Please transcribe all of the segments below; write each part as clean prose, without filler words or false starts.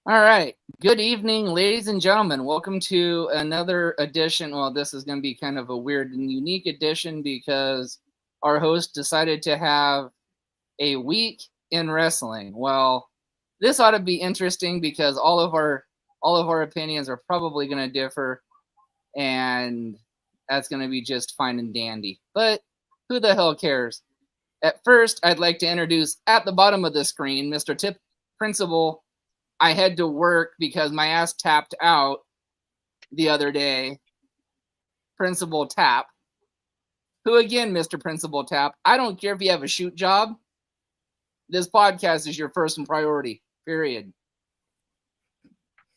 All right. Good evening, ladies and gentlemen. Welcome to another edition. Well, this is going to be kind of a weird and unique edition because our host decided to have a week in wrestling. Well, this ought to be interesting because all of our opinions are probably going to differ, and that's going to be just fine and dandy. But who the hell cares? At first, I'd like to introduce at the bottom of the screen, Mr. Tip Principal. I had to work because my ass tapped out the other day. Principal Tap. Who again, Mr. Principal Tap? I don't care if you have a shoot job. This podcast is your first and priority. Period.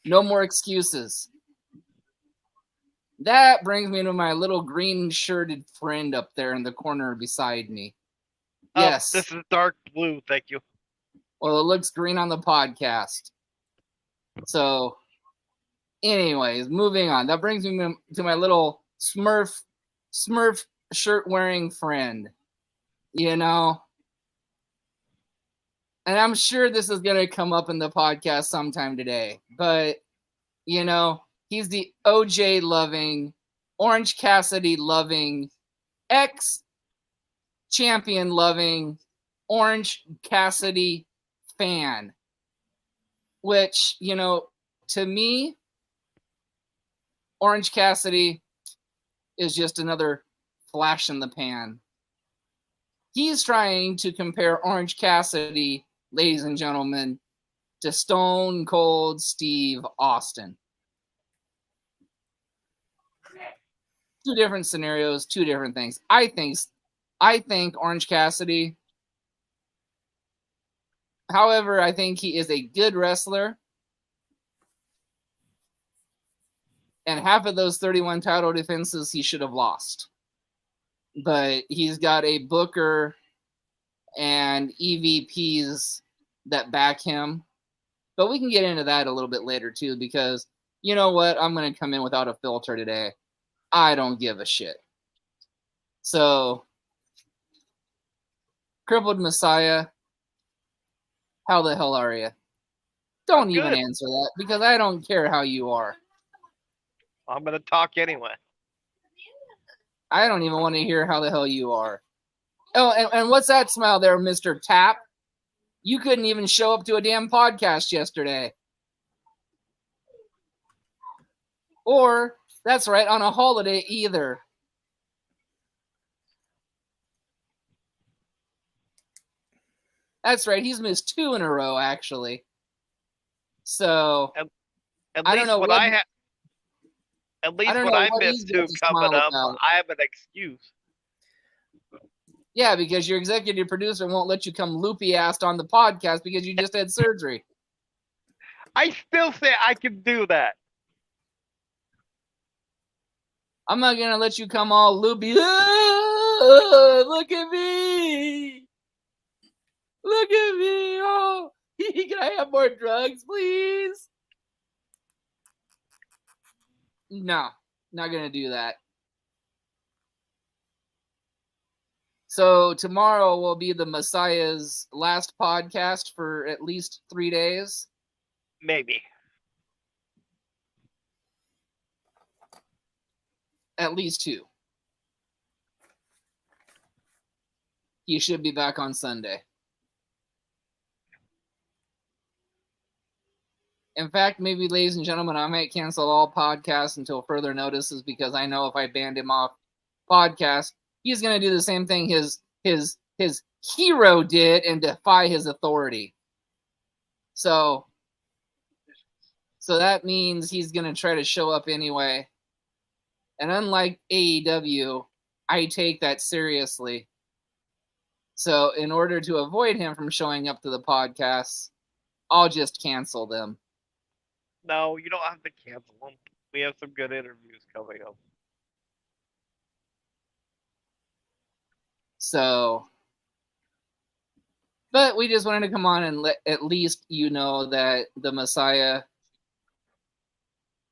No more excuses. That brings me to my little green shirted friend up there in the corner beside me. Yes. This is dark blue, thank you. Well, it looks green on the podcast. So, anyways, moving on. That brings me to my little Smurf shirt wearing friend. You know? And I'm sure this is going to come up in the podcast sometime today. But, you know, he's the OJ loving, Orange Cassidy loving, ex-champion loving, Orange Cassidy fan. Which, you know, to me, Orange Cassidy is just another flash in the pan. He's trying to compare Orange Cassidy, ladies and gentlemen, to Stone Cold Steve Austin. Two different scenarios, two different things. I think Orange Cassidy, however, I think he is a good wrestler. And half of those 31 title defenses he should have lost. But he's got a booker and EVPs that back him. But we can get into that a little bit later too, because you know what? I'm going to come in without a filter today. I don't give a shit. So, Crippled Messiah, how the hell are you? Don't even answer that, because I don't care how you are. I'm going to talk anyway. I don't even want to hear how the hell you are. Oh, and what's that smile there, Mr. Tap? You couldn't even show up to a damn podcast yesterday. Or, that's right, on a holiday either. That's right, he's missed 2 in a row, actually. So, I don't know what I have. At least what I missed too coming up, I have an excuse. Yeah, because your executive producer won't let you come loopy-assed on the podcast because you just had surgery. I still say I can do that. I'm not going to let you come all loopy. Oh, look at me. Look at me. Oh, can I have more drugs, please? No, not going to do that. So tomorrow will be the Messiah's last podcast for at least 3 days. Maybe. At least 2. He should be back on Sunday. In fact, maybe, ladies and gentlemen, I might cancel all podcasts until further notices, because I know if I banned him off podcast, he's going to do the same thing his hero did and defy his authority. So that means he's going to try to show up anyway. And unlike AEW, I take that seriously. So in order to avoid him from showing up to the podcasts, I'll just cancel them. No, you don't have to cancel them. We have some good interviews coming up. So, but we just wanted to come on and let at least you know that the Messiah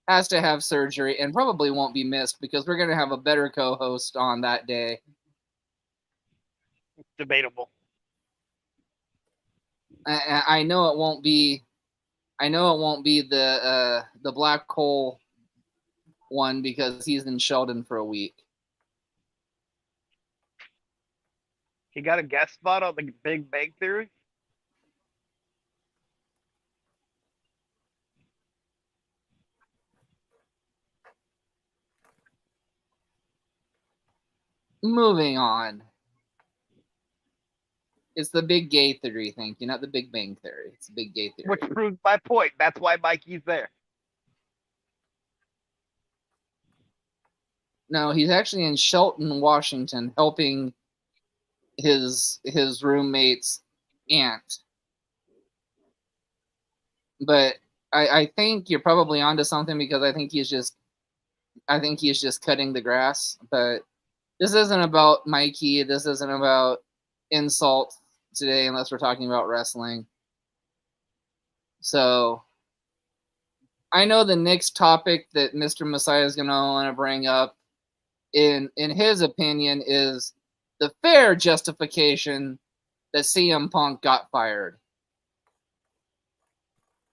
has to have surgery and probably won't be missed, because we're going to have a better co-host on that day. Debatable. I know it won't be I know it won't be the black hole one because he's in Sheldon for a week. He got a guest spot on the Big Bang Theory? Moving on. It's the big gay theory, thank you, not the Big Bang Theory. It's the big gay theory. Which proves my point. That's why Mikey's there. No, he's actually in Shelton, Washington, helping his roommate's aunt. But I think you're probably onto something because I think he's just cutting the grass. But this isn't about Mikey. This isn't about insult today, unless we're talking about wrestling. So I know the next topic that Mr. Messiah is going to want to bring up, in his opinion, is the fair justification that CM Punk got fired.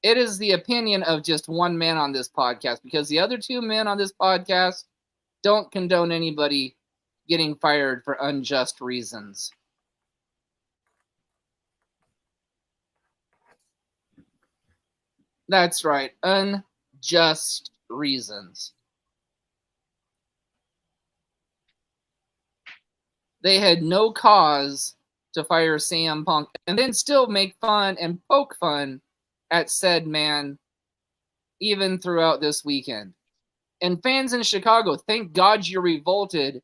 It is the opinion of just one man on this podcast, because the other two men on this podcast don't condone anybody getting fired for unjust reasons. That's right, unjust reasons. They had no cause to fire CM Punk and then still make fun and poke fun at said man even throughout this weekend. And fans in Chicago, thank God you revolted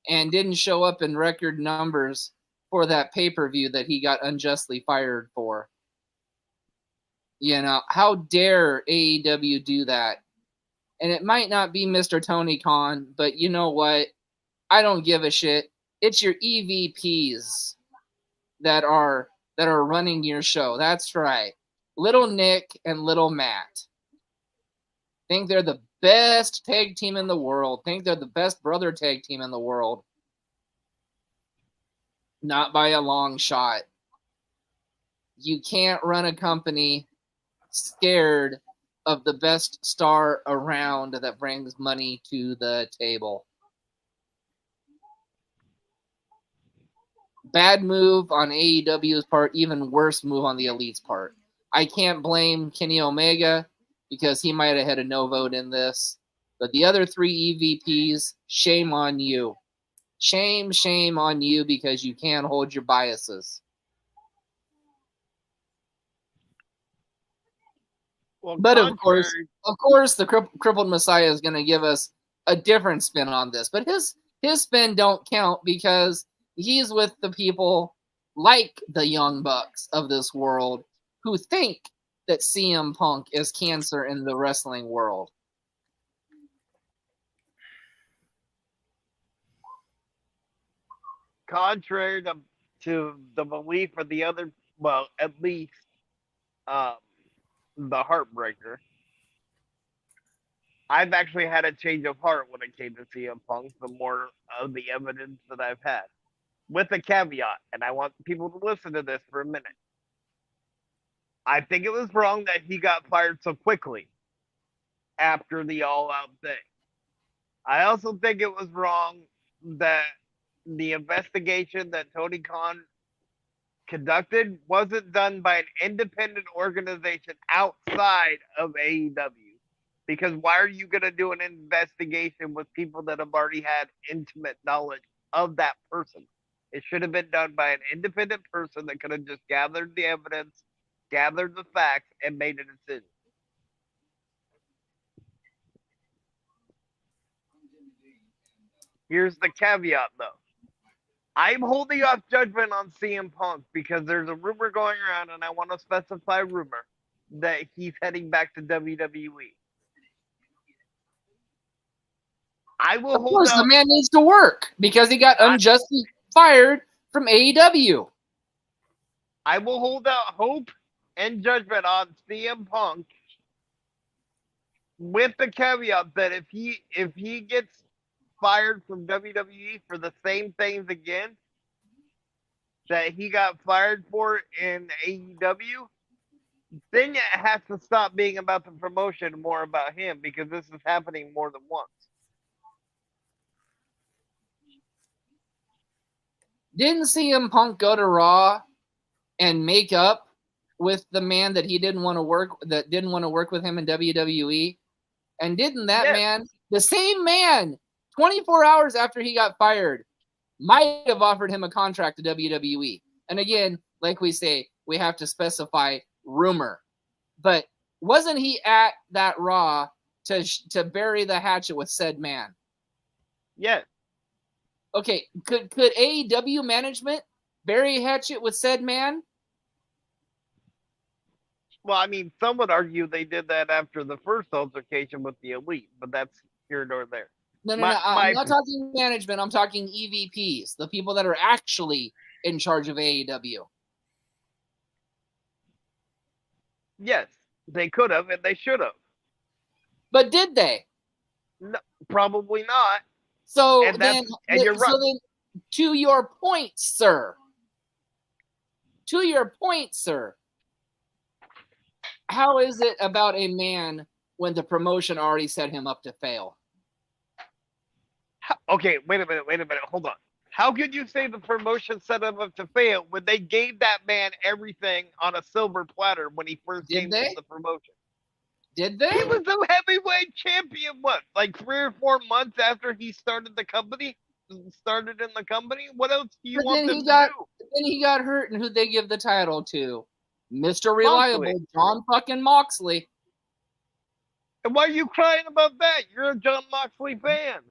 and didn't show up in record numbers for that pay-per-view that he got unjustly fired for. You know, how dare AEW do that? And it might not be Mr. Tony Khan, but you know what? I don't give a shit. It's your EVPs that are running your show. That's right. Little Nick and Little Matt think they're the best tag team in the world. Think they're the best brother tag team in the world. Not by a long shot. You can't run a company scared of the best star around that brings money to the table. Bad move on AEW's part, even worse move on the Elite's part. I can't blame Kenny Omega because he might have had a no vote in this. But the other three EVPs, shame on you. Shame on you because you can't hold your biases. Well, but of course, the crippled Messiah is going to give us a different spin on this. But his spin don't count because he's with the people like the Young Bucks of this world who think that CM Punk is cancer in the wrestling world. Contrary to the belief of the other, well, at least the Heartbreaker, I've actually had a change of heart when it came to CM Punk, the more of the evidence that I've had. With a caveat, and I want people to listen to this for a minute. I think it was wrong that he got fired so quickly after the all-out thing. I also think it was wrong that the investigation that Tony Khan conducted wasn't done by an independent organization outside of AEW. Because why are you going to do an investigation with people that have already had intimate knowledge of that person? It should have been done by an independent person that could have just gathered the evidence, gathered the facts, and made a decision. Here's the caveat, though. I'm holding off judgment on CM Punk because there's a rumor going around, and I want to specify rumor, that he's heading back to WWE. I will hold out. Of course, the man needs to work because he got unjustly fired from AEW. I will hold out hope and judgment on CM Punk with the caveat that if he gets fired from WWE for the same things again that he got fired for in AEW, then it has to stop being about the promotion, more about him, because this is happening more than once. Didn't CM Punk go to Raw and make up with the man that he didn't want to work with him in WWE? And didn't that man, the same man, 24 hours after he got fired, might have offered him a contract to WWE? And again, like we say, we have to specify rumor. But wasn't he at that Raw to bury the hatchet with said man? Yes. Okay, could AEW management bury hatchet with said man? Well, I mean, some would argue they did that after the first altercation with the Elite, but that's here nor there. No. I'm not talking management. I'm talking EVPs, the people that are actually in charge of AEW. Yes, they could have and they should have. But did they? No, probably not. So and then, you're right. So then, to your point, sir. How is it about a man when the promotion already set him up to fail? Okay, wait a minute. Hold on. How could you say the promotion set him up to fail when they gave that man everything on a silver platter when he first came to the promotion? Did they? He was the heavyweight champion, what, like 3 or 4 months after he started in the company? What else do you want them to do? Then he got hurt, and who'd they give the title to? Mr. Reliable, Moxley. John fucking Moxley. And why are you crying about that? You're a John Moxley fan.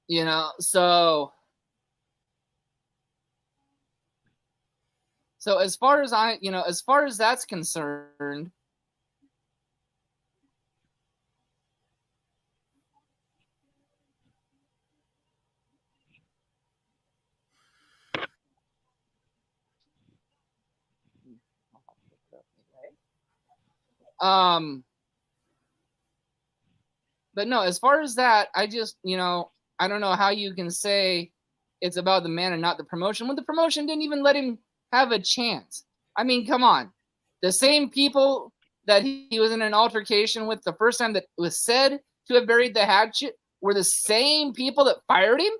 You know, so as far as that's concerned, but no, as far as that, I just, I don't know how you can say it's about the man and not the promotion when the promotion didn't even let him have a chance. I mean, come on. The same people that he was in an altercation with the first time that it was said to have buried the hatchet were the same people that fired him?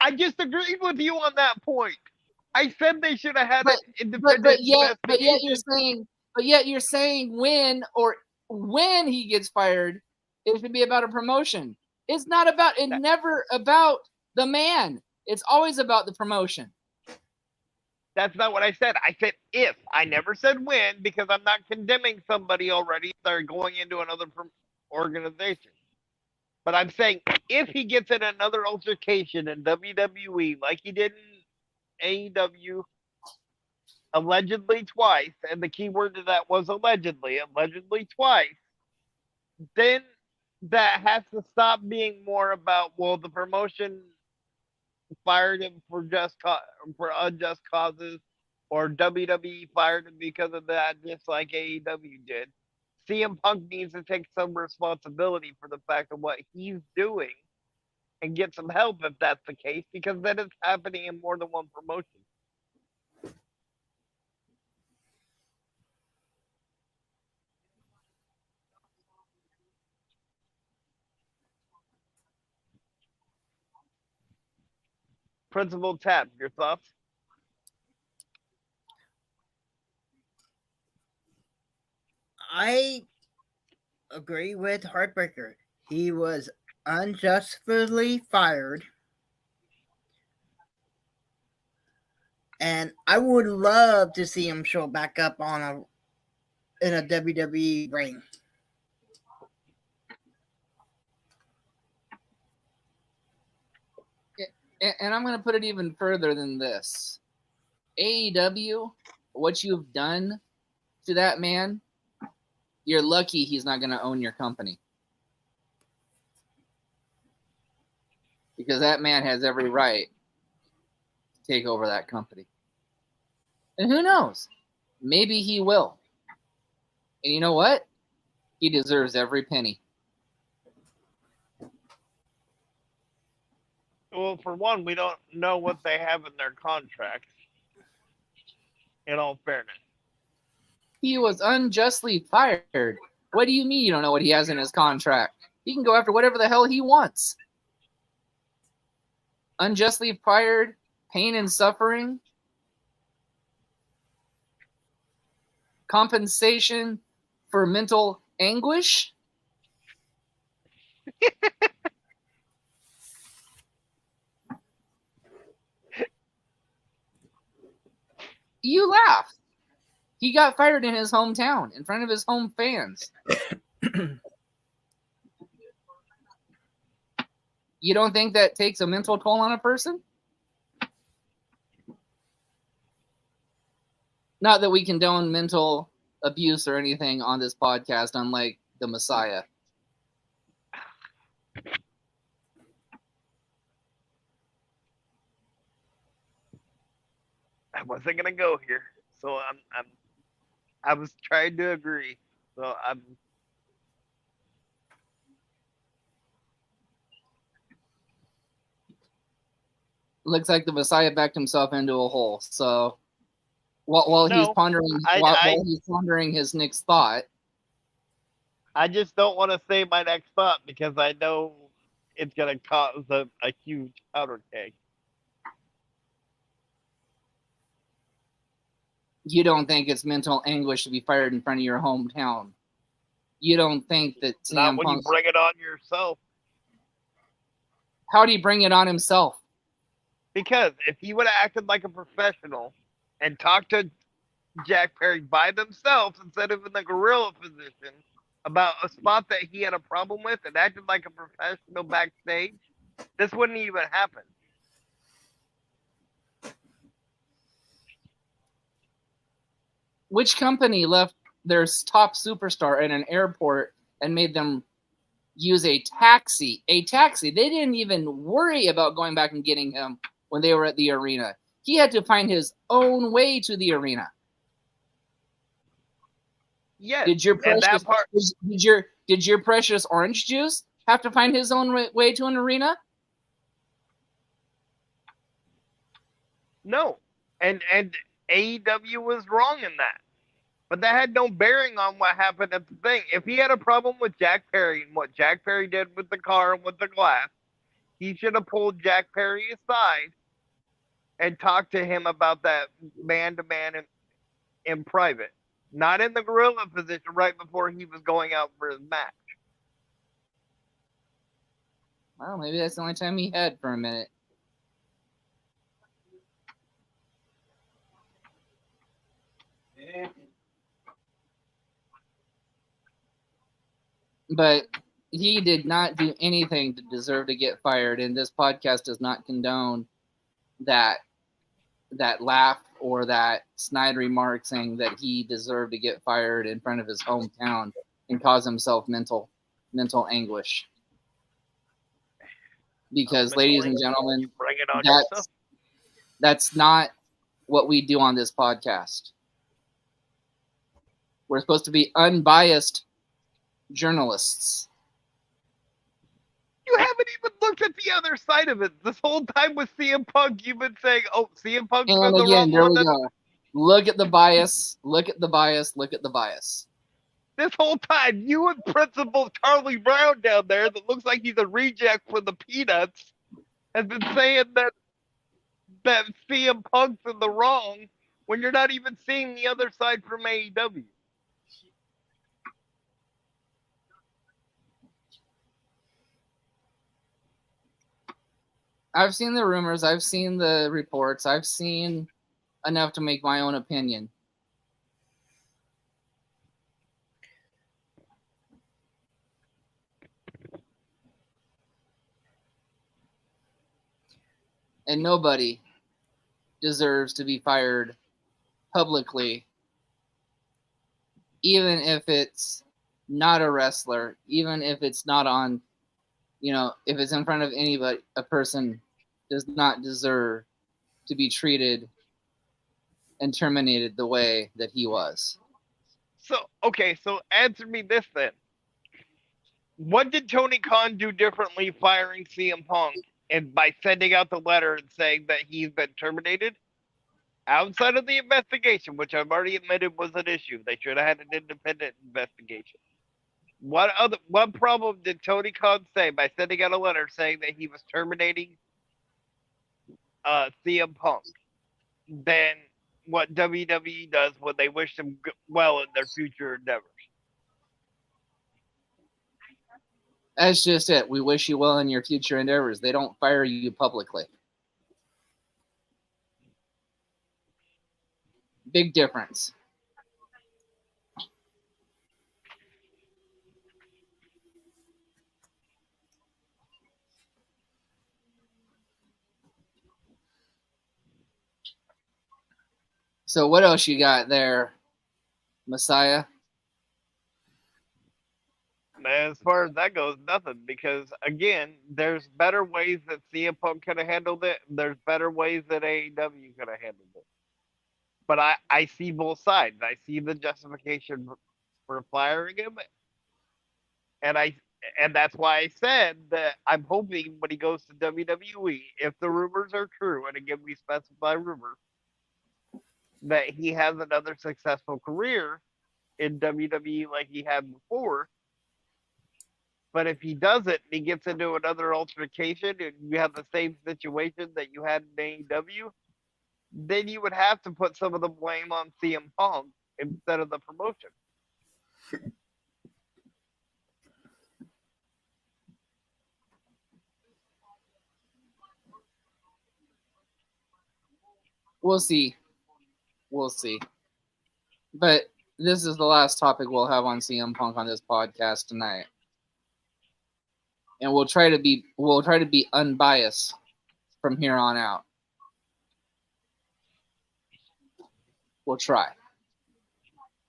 I just agreed with you on that point. I said they should have had an independent but yet you're saying when he gets fired, it should be about a promotion. It's not about never about the man. It's always about the promotion. That's not what I said. I said if. I never said when, because I'm not condemning somebody already. They're going into another organization. But I'm saying if he gets in another altercation in WWE like he did in AEW, allegedly twice, and the key word to that was allegedly twice, then that has to stop being more about, well, the promotion fired him for unjust causes, or WWE fired him because of that, just like AEW did. CM Punk needs to take some responsibility for the fact of what he's doing and get some help if that's the case, because then it's happening in more than one promotion. Principal Tab, your thoughts? I agree with Heartbreaker. He was unjustly fired. And I would love to see him show back up in a WWE ring. And I'm going to put it even further than this. AEW, what you've done to that man, you're lucky he's not going to own your company. Because that man has every right to take over that company. And who knows? Maybe he will. And you know what? He deserves every penny. Well, for one, we don't know what they have in their contracts. In all fairness, He was unjustly fired. What do you mean you don't know what he has in his contract? He can go after whatever the hell he wants. Unjustly fired, pain and suffering, compensation for mental anguish. You laugh. He got fired in his hometown in front of his home fans. You don't think that takes a mental toll on a person? Not that we condone mental abuse or anything on this podcast, unlike the Messiah. I wasn't gonna go here, so I was trying to agree. So I'm. Looks like the Messiah backed himself into a hole. So while No, he's pondering, while he's pondering his next thought, I just don't want to say my next thought because I know it's gonna cause a huge powder keg. you don't think it's mental anguish to be fired in front of your hometown. You don't think that Not CM when Punk. you bring it on yourself. How do you bring it on himself? Because if he would have acted like a professional and talked to Jack Perry by themselves instead of in the gorilla position about a spot that he had a problem with and acted like a professional backstage, this wouldn't even happen. Which company left their top superstar in an airport and made them use a taxi? A taxi. They didn't even worry about going back and getting him when they were at the arena. He had to find his own way to the arena. Yes. Did your and precious that part, did your precious orange juice have to find his own way to an arena? no. And AEW was wrong in that. But that had no bearing on what happened at the thing. If he had a problem with Jack Perry and what Jack Perry did with the car and with the glass, he should have pulled Jack Perry aside and talked to him about that man-to-man in private. Not in the gorilla position right before he was going out for his match. Well, maybe that's the only time he had for a minute. But he did not do anything to deserve to get fired, and this podcast does not condone that laugh or that snide remark saying that he deserved to get fired in front of his hometown and cause himself mental anguish. Because, ladies and gentlemen, bring it on yourself. That's not what we do on this podcast. We're supposed to be unbiased journalists. You haven't even looked at the other side of it. This whole time with CM Punk, you've been saying, "Oh, CM Punk's been the wrong there one." We go. Look at the bias. Look at the bias. Look at the bias. This whole time, you and Principal Charlie Brown down there, that looks like he's a reject from the Peanuts, has been saying that CM Punk's in the wrong when you're not even seeing the other side from AEW. I've seen the rumors. I've seen the reports. I've seen enough to make my own opinion. And nobody deserves to be fired publicly, even if it's not a wrestler, even if it's not on, if it's in front of anybody. A person does not deserve to be treated and terminated the way that he was. So answer me this then. What did Tony Khan do differently firing CM Punk And by sending out the letter and saying that he's been terminated, outside of the investigation, which I've already admitted was an issue, they should have had an independent investigation. What problem did Tony Khan say by sending out a letter saying that he was terminating CM Punk than what WWE does when they wish them well in their future endeavors? That's just it. We wish you well in your future endeavors. They don't fire you publicly. Big difference. So what else you got there, Messiah? Man, as far as that goes, nothing. Because again, there's better ways that CM Punk could have handled it. There's better ways that AEW could have handled it. But I see both sides. I see the justification for firing him, and that's why I said that I'm hoping when he goes to WWE, if the rumors are true, and again we specify rumors, that he has another successful career in WWE like he had before. But if he doesn't and he gets into another altercation and you have the same situation that you had in AEW, then you would have to put some of the blame on CM Punk instead of the promotion. We'll see. But this is the last topic we'll have on CM Punk on this podcast tonight. And we'll try to be unbiased from here on out. We'll try.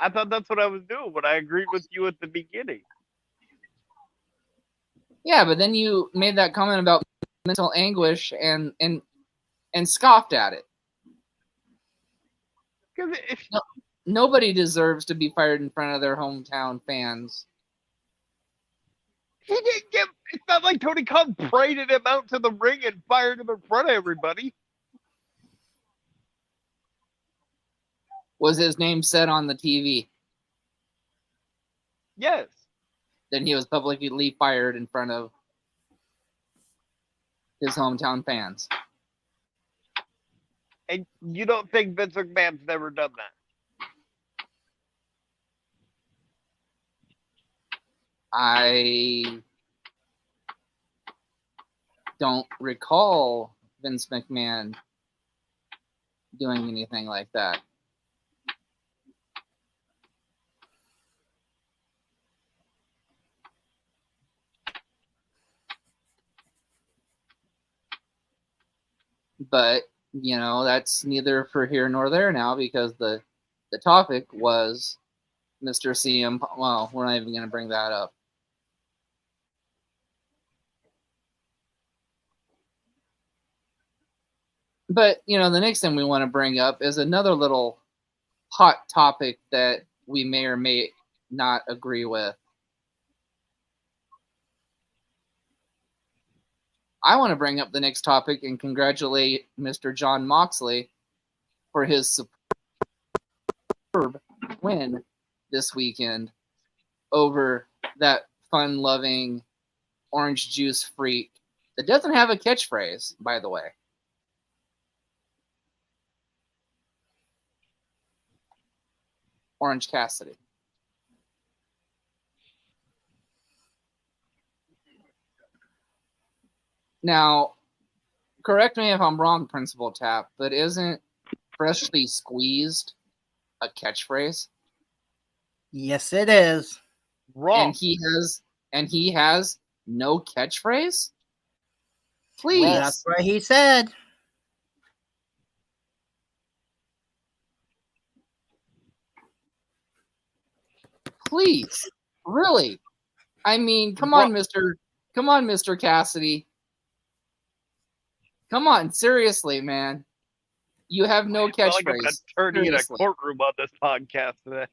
I thought that's what I was doing when I agreed with you at the beginning. Yeah, but then you made that comment about mental anguish and scoffed at it. Nobody deserves to be fired in front of their hometown fans. He didn't get. It's not like Tony Khan paraded him out to the ring and fired him in front of everybody. Was his name said on the TV? Yes. Then he was publicly fired in front of his hometown fans. And you don't think Vince McMahon's never done that? I don't recall Vince McMahon doing anything like that. But, you know, that's neither for here nor there now because the topic was Mr. CM. Well, we're not even going to bring that up. But, you know, the next thing we want to bring up is another little hot topic that we may or may not agree with. I want to bring up the next topic and congratulate Mr. Jon Moxley for his superb win this weekend over that fun-loving orange juice freak that doesn't have a catchphrase, by the way. Orange Cassidy. Now, correct me if I'm wrong, Principal Tap, but isn't freshly squeezed a catchphrase? Yes, it is. Wrong. And he has no catchphrase? Please. Well, that's what he said. Please. Really? I mean, come on, Mr. Cassidy. Come on, seriously, man. You have no catchphrase. Like I'm an attorney in a courtroom on this podcast today.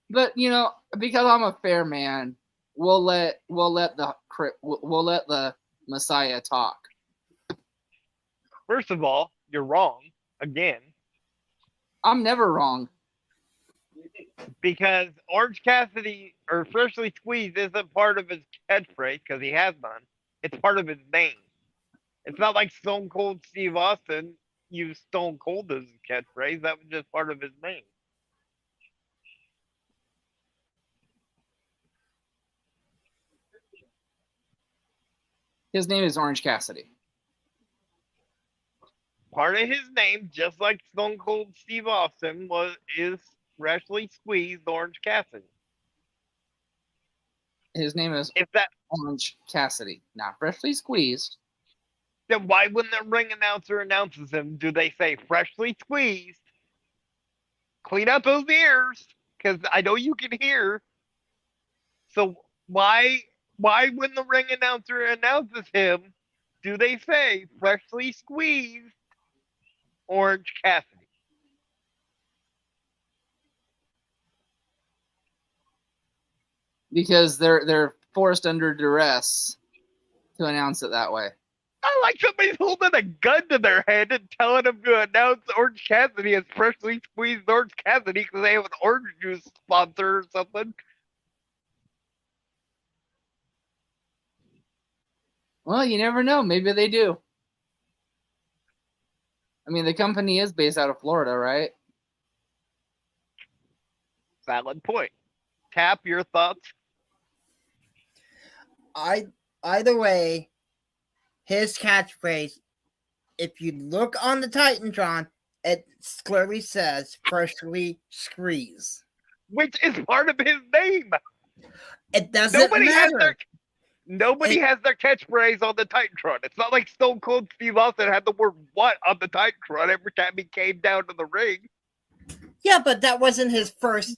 But, you know, because I'm a fair man, we'll let the Messiah talk. First of all, you're wrong again. I'm never wrong. Because Orange Cassidy or Freshly Squeezed isn't part of his catchphrase because he has none. It's part of his name. It's not like Stone Cold Steve Austin used Stone Cold as his catchphrase. That was just part of his name. His name is Orange Cassidy. Part of his name, just like Stone Cold Steve Austin is Freshly Squeezed Orange Cassidy. His name is Orange Cassidy, not Freshly Squeezed. Then why when the ring announcer announces him, do they say Freshly Squeezed? Clean out those ears, because I know you can hear. So why when the ring announcer announces him, do they say Freshly Squeezed Orange Cassidy? Because they're forced under duress to announce it that way. I like somebody's holding a gun to their head and telling them to announce Orange Cassidy as Freshly Squeezed Orange Cassidy because they have an orange juice sponsor or something. Well, you never know. Maybe they do. I mean, the company is based out of Florida, right? Valid point. Tap, your thoughts? Either way, his catchphrase, if you look on the Titantron, it clearly says Freshly Squeezed. Which is part of his name. It doesn't matter. Nobody has their catchphrase on the Titantron. It's not like Stone Cold Steve Austin had the word "what" on the Titantron every time he came down to the ring. Yeah, but that wasn't his first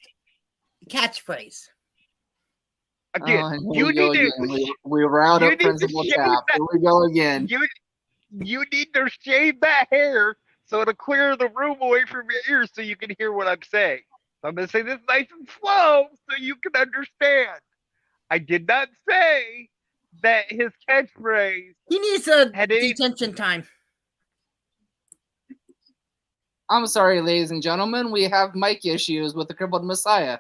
catchphrase. Again, you need to. We were out of Principal Tap. Here we go again. You need to shave that hair so it'll clear the room away from your ears so you can hear what I'm saying. So I'm going to say this nice and slow so you can understand. I did not say that his catchphrase. He needs detention time. I'm sorry, ladies and gentlemen. We have mic issues with the Crippled Messiah.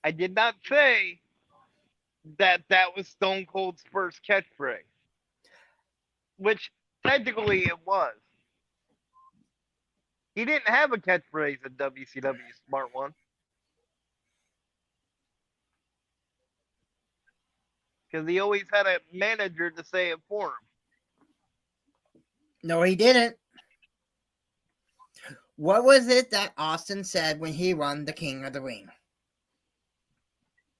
I did not say that was Stone Cold's first catchphrase, which technically it was. He didn't have a catchphrase in WCW, smart one. Because he always had a manager to say it for him. No, he didn't. What was it that Austin said when he won the King of the Ring?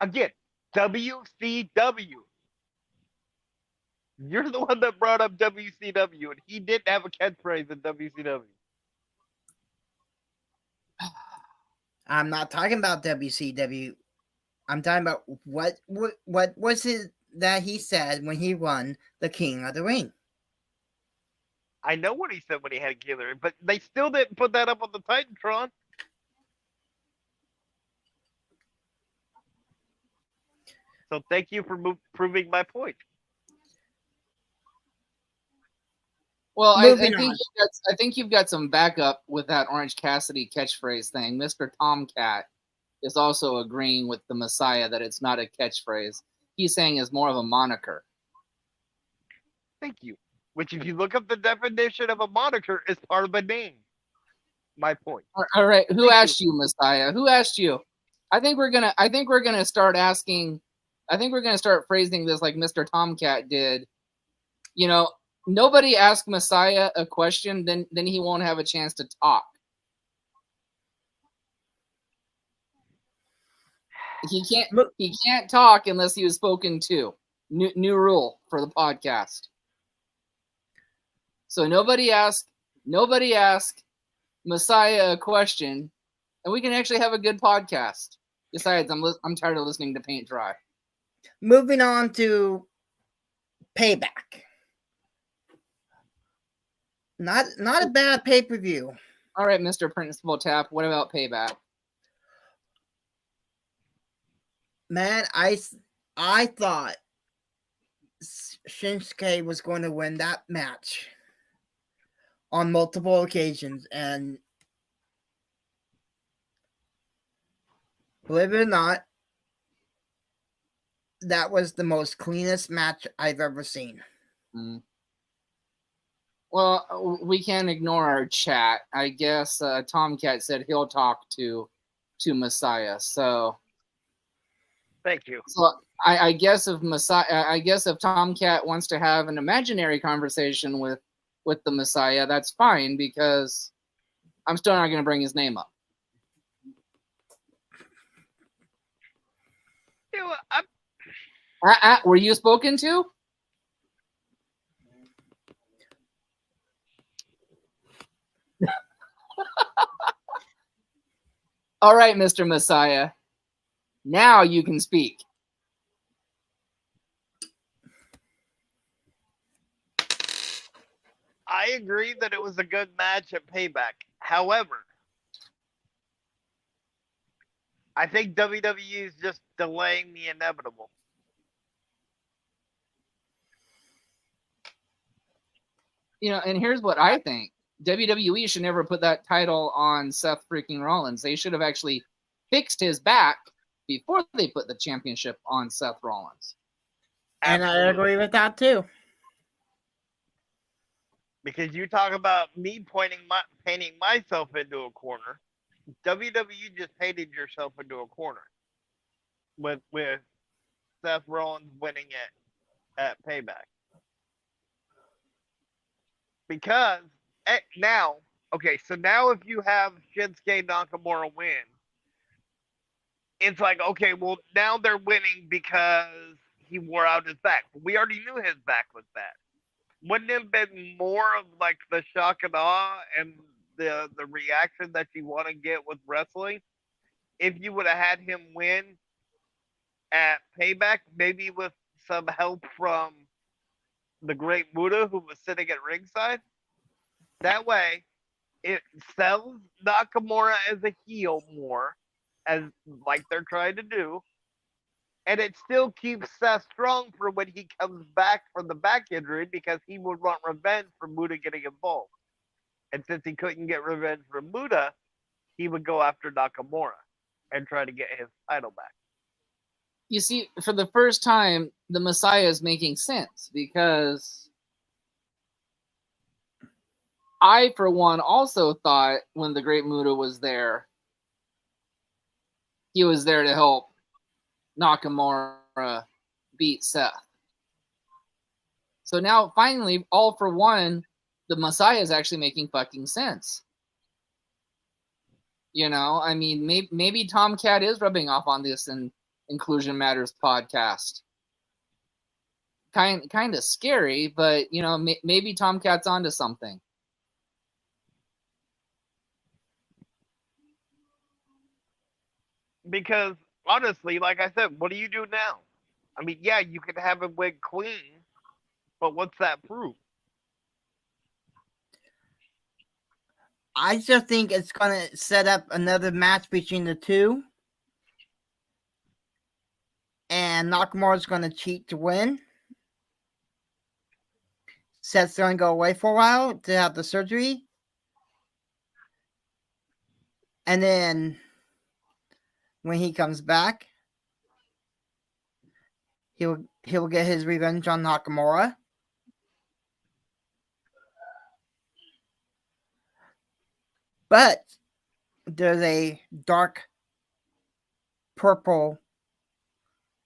Again, WCW. You're the one that brought up WCW, and he didn't have a catchphrase in WCW. I'm not talking about WCW. I'm talking about what was it that he said when he won the King of the Ring? I know what he said when he had Killer, but they still didn't put that up on the Titantron. So thank you for proving my point. Well, I think you've got some backup with that Orange Cassidy catchphrase thing. Mr. Tomcat is also agreeing with the Messiah that it's not a catchphrase. He's saying it's more of a moniker. Thank you. Which, if you look up the definition of a moniker, is part of a name. My point. All right. Who asked you, Messiah? Who asked you? I think we're gonna start asking. I think we're gonna start phrasing this like Mr. Tomcat did. You know, nobody ask Messiah a question, then he won't have a chance to talk. He can't talk unless he was spoken to. New rule for the podcast. So nobody ask Messiah a question, and we can actually have a good podcast. Besides, I'm tired of listening to paint dry. Moving on to Payback. Not a bad pay-per-view. All right, Mr. Principal Tap, what about Payback? Man, I thought Shinsuke was going to win that match on multiple occasions, and believe it or not, that was the most cleanest match I've ever seen. Mm. Well, we can't ignore our chat. I guess Tomcat said he'll talk to Messiah. So Thank you. So I guess if if Tomcat wants to have an imaginary conversation with the Messiah, that's fine, because I'm still not going to bring his name up. You know, I'm, Were you spoken to? All right, Mr. Messiah. Now you can speak. I agree that it was a good match at Payback. However, I think WWE is just delaying the inevitable. You know, and here's what I think. WWE should never put that title on Seth freaking Rollins. They should have actually fixed his back before they put the championship on Seth Rollins. And I agree with that too. Because you talk about me painting myself into a corner. WWE just painted yourself into a corner with Seth Rollins winning it at Payback. Because now, okay, so now if you have Shinsuke Nakamura win, it's like, okay, well, now they're winning because he wore out his back. We already knew his back was bad. Wouldn't it have been more of like the shock and awe and the reaction that you want to get with wrestling if you would have had him win at Payback, maybe with some help from the Great Muta, who was sitting at ringside? That way, it sells Nakamura as a heel more, as like they're trying to do, and it still keeps Seth strong for when he comes back from the back injury, because he would want revenge for Muta getting involved. And since he couldn't get revenge from Muta, he would go after Nakamura and try to get his title back. You see, for the first time, the Messiah is making sense, because I, for one, also thought when the Great Muta was there, he was there to help Nakamura beat Seth. So now, finally, all for one, the Messiah is actually making fucking sense. You know, I mean, maybe Tomcat is rubbing off on this in Inclusion Matters podcast. Kind of scary, but, you know, maybe Tomcat's onto something. Because honestly, like I said, what do you do now? I mean, yeah, you can have him win clean, but what's that proof? I just think it's going to set up another match between the two. And Nakamura's going to cheat to win. Seth's going to go away for a while to have the surgery. And then when he comes back, he'll get his revenge on Nakamura. But there's a dark purple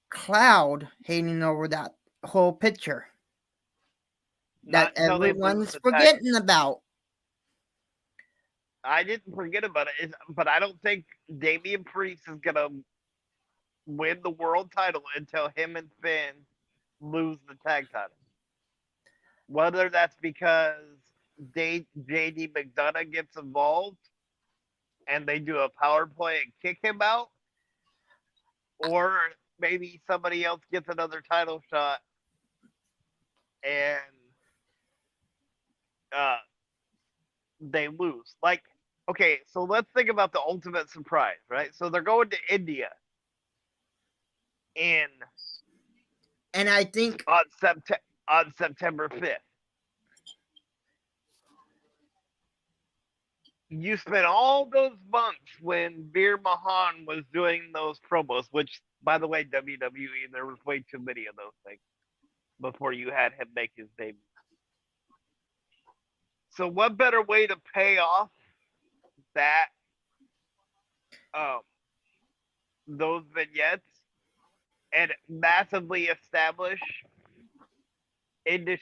cloud hanging over that whole picture that everyone's forgetting about. I didn't forget about it, but I don't think Damian Priest is going to win the world title until him and Finn lose the tag title. Whether that's because JD McDonough gets involved and they do a power play and kick him out, or maybe somebody else gets another title shot and they lose. Like, okay, so let's think about the ultimate surprise, right? So they're going to India in And I think on September 5th. You spent all those months when Veer Mahan was doing those promos, which, by the way, WWE, there was way too many of those things before you had him make his debut. So, what better way to pay off that um, those vignettes and massively establish Indus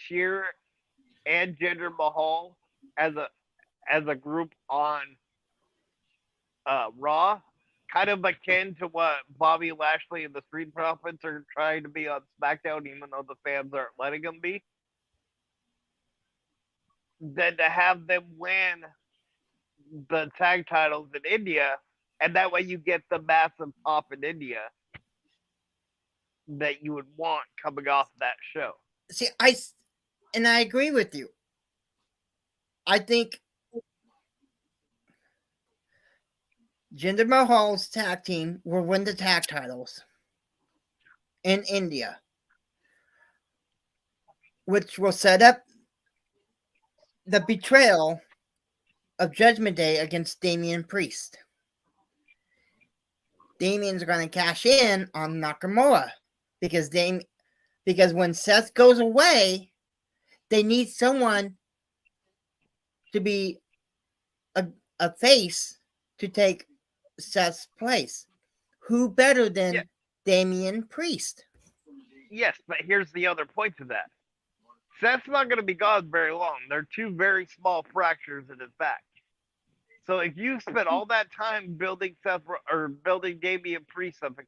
and Jinder Mahal as a group on Raw, kind of akin to what Bobby Lashley and the Street Profits are trying to be on SmackDown, even though the fans aren't letting them be. Than to have them win the tag titles in India, and that way you get the massive pop in India that you would want coming off that show. see I agree with you. I think Jinder Mahal's tag team will win the tag titles in India, which will set up the betrayal of Judgment Day against Damian Priest. Damian's going to cash in on Nakamura because when Seth goes away, they need someone to be a face to take Seth's place. Who better than Damian Priest? Yes, but here's the other point to that. Seth's not going to be gone very long. They're two very small fractures in his back. So if you spent all that time building Damian Priest up,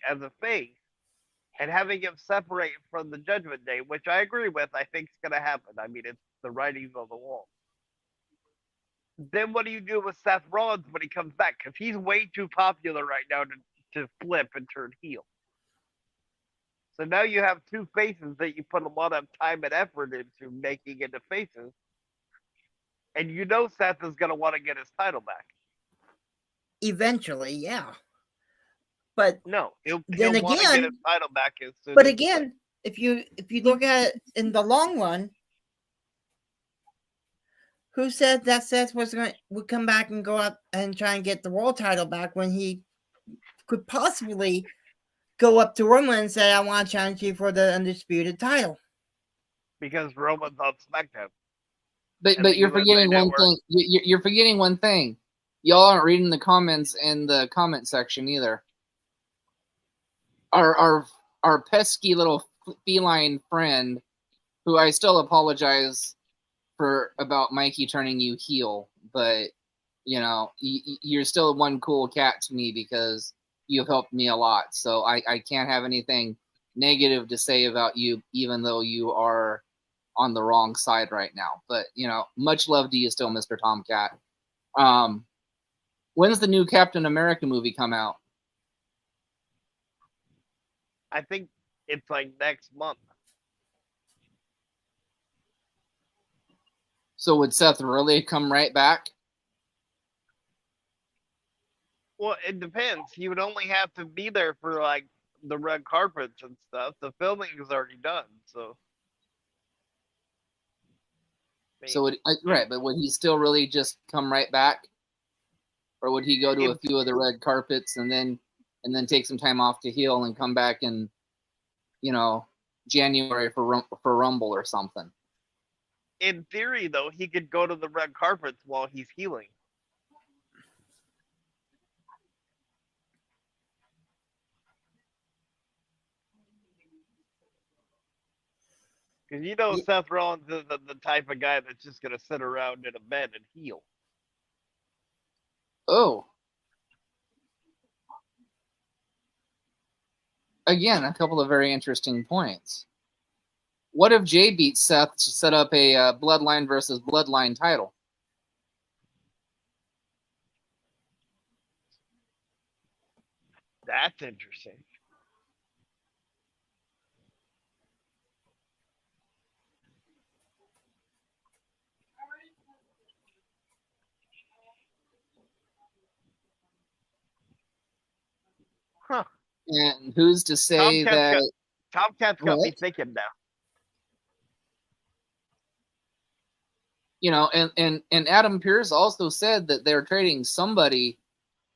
as a face, and having him separate from the Judgment Day, which I agree with, I think is going to happen. I mean, it's the writings on the wall. Then what do you do with Seth Rollins when he comes back? Because he's way too popular right now to flip and turn heel. So now you have two faces that you put a lot of time and effort into making into faces. And you know Seth is going to want to get his title back. Eventually, yeah. But no, he'll want to get his title back as soon. But again, if you look at it in the long run, who said that Seth would come back and go up and try and get the world title back when he could possibly go up to Roman and say, "I want to challenge you for the undisputed title"? Because Roman's on SmackDown. But you're forgetting one thing. You're forgetting one thing. Y'all aren't reading the comments in the comment section either. Our pesky little feline friend, who I still apologize for about Mikey turning you heel, but you know you're still one cool cat to me because you've helped me a lot. So I can't have anything negative to say about you, even though you are on the wrong side right now. But you know, much love to you still, Mr. Tomcat. When's the new Captain America movie come out? I think it's like next month. So would Seth really come right back? Well, it depends. He would only have to be there for like the red carpets and stuff. The filming is already done, so. So right, but would he still really just come right back, or would he go to a few of the red carpets and then take some time off to heal and come back in, you know, January for Rumble or something? In theory, though, he could go to the red carpets while he's healing. Because you know Seth Rollins is the type of guy that's just going to sit around in a bed and heal. Oh. Again, a couple of very interesting points. What if Jay beats Seth to set up a Bloodline versus Bloodline title? That's interesting. Huh. And who's to say that? Tomcat's got me What? thinking now. You know, and Adam Pearce also said that they're trading somebody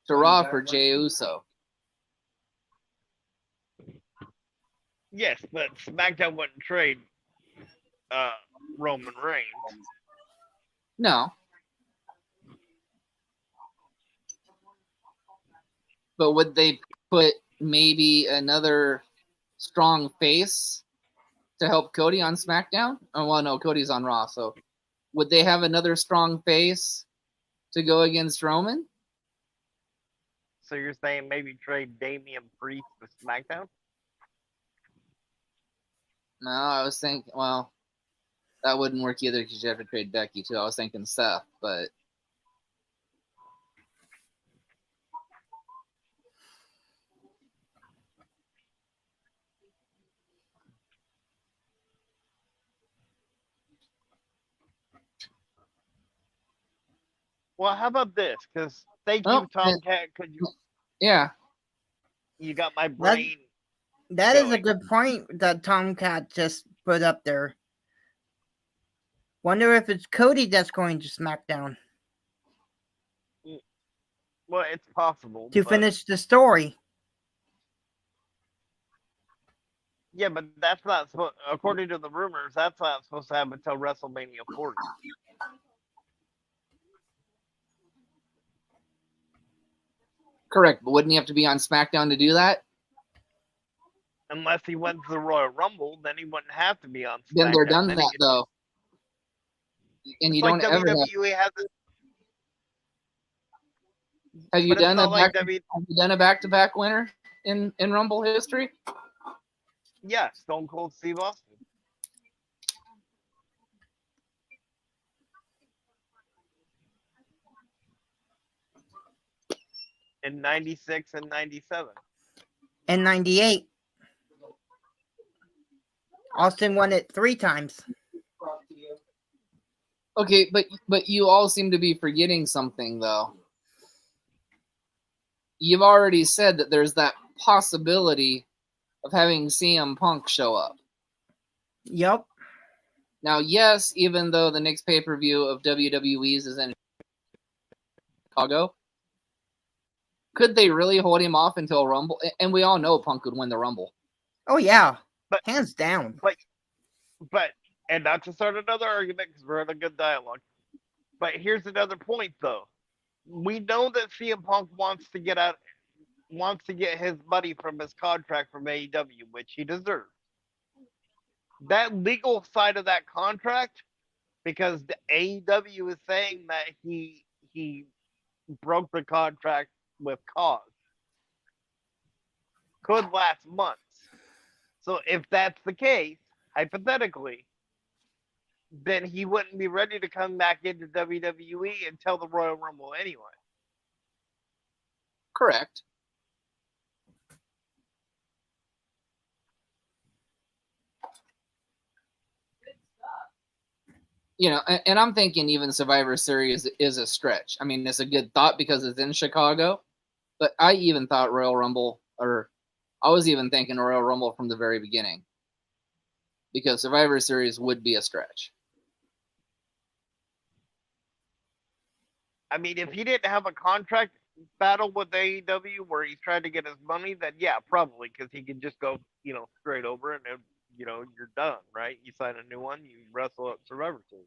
to Raw for Jey Uso. Yes, but SmackDown wouldn't trade Roman Reigns. No. But would they put maybe another strong face to help Cody on SmackDown? Oh, well, no, Cody's on Raw. So would they have another strong face to go against Roman? So you're saying maybe trade Damian Priest to SmackDown? No, I was thinking, well, that wouldn't work either because you have to trade Becky too. I was thinking Seth, but Well, how about this? Because thank you, Tomcat. Could you? Yeah. You got my brain. That is a good point that Tomcat just put up there. Wonder if it's Cody that's going to SmackDown. Well, it's possible. To finish the story. Yeah, but that's not according to the rumors. That's not supposed to happen until WrestleMania 40. Correct, but wouldn't he have to be on SmackDown to do that? Unless he wins the Royal Rumble, then he wouldn't have to be on SmackDown. Then they're done that though. And you don't ever WWE has it. Have you done a back-to-back winner in Rumble history? Yeah, Stone Cold Steve Austin. In 96 and 97. And 98. Austin won it 3 times. Okay, but you all seem to be forgetting something though. You've already said that there's that possibility of having CM Punk show up. Yep. Now, yes, even though the next pay-per-view of WWE's is in Chicago, could they really hold him off until Rumble? And we all know Punk would win the Rumble. Oh, yeah. But, hands down. But, and not to start another argument because we're in a good dialogue, but here's another point, though. We know that CM Punk wants to get his money from his contract from AEW, which he deserves. That legal side of that contract, because the AEW is saying that he broke the contract with cause, could last months. So if that's the case, hypothetically, then he wouldn't be ready to come back into WWE until the Royal Rumble anyway. Correct. You know, and I'm thinking even Survivor Series is a stretch. I mean, it's a good thought because it's in Chicago, but I even thought Royal Rumble, or I was even thinking Royal Rumble from the very beginning, because Survivor Series would be a stretch. I mean, if he didn't have a contract battle with AEW where he's trying to get his money, then yeah, probably, because he could just go, straight over and you're done, right? You sign a new one, you wrestle at Survivor Series.